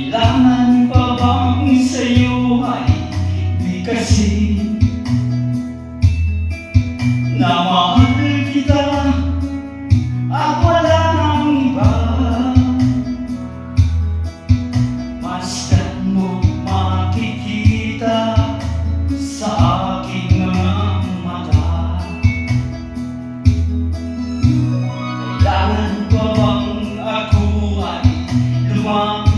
Kailangan pa bang sa'yo ay bigkasin na mahal kita at wala nang iba? Masdan mo makikita sa aking mga mata. Kailangan pa bang ako ay lumapit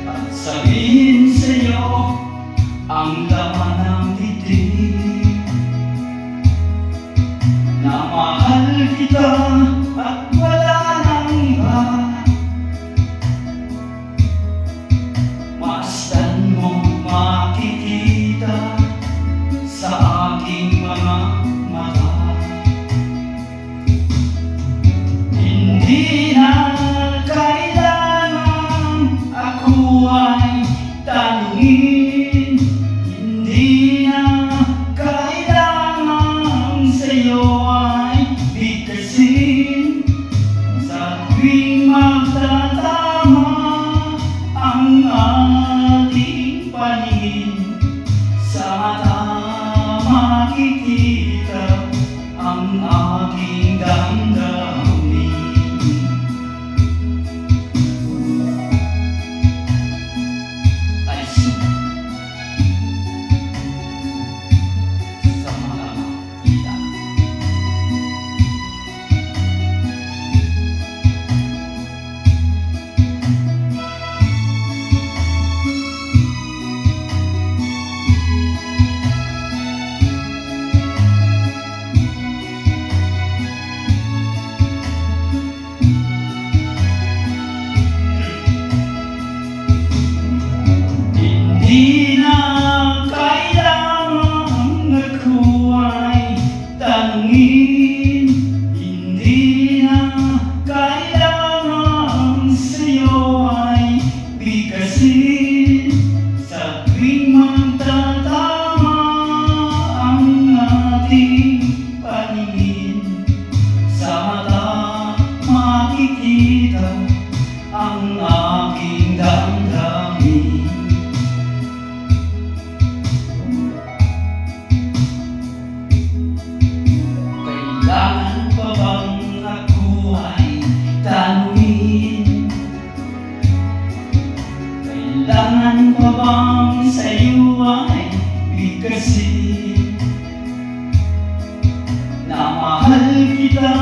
at sabihin sa'yo ang laman ng titig na mahal kita at wala nang iba? Masdan mo makikita sa aking mga mata. Hindi na kailangan ako ay tanungin, hindi na kailangan sa'yo ay bigkasin. Sa tuwing magtatama ang ating paningin, sa mata makikita ang aking damdamin. Sa mga makikita. Hindi na kailangan ako ay tanungin, hindi na kailangan sa'yo ay bigkasin. Sa tuwing magtatama ang ating paningin, sa mata makikita ang aking damdamin. Kailangan pa bang ako ay tanungin? Kailangan pa bang sa'yo ay bigkasin na mahal kita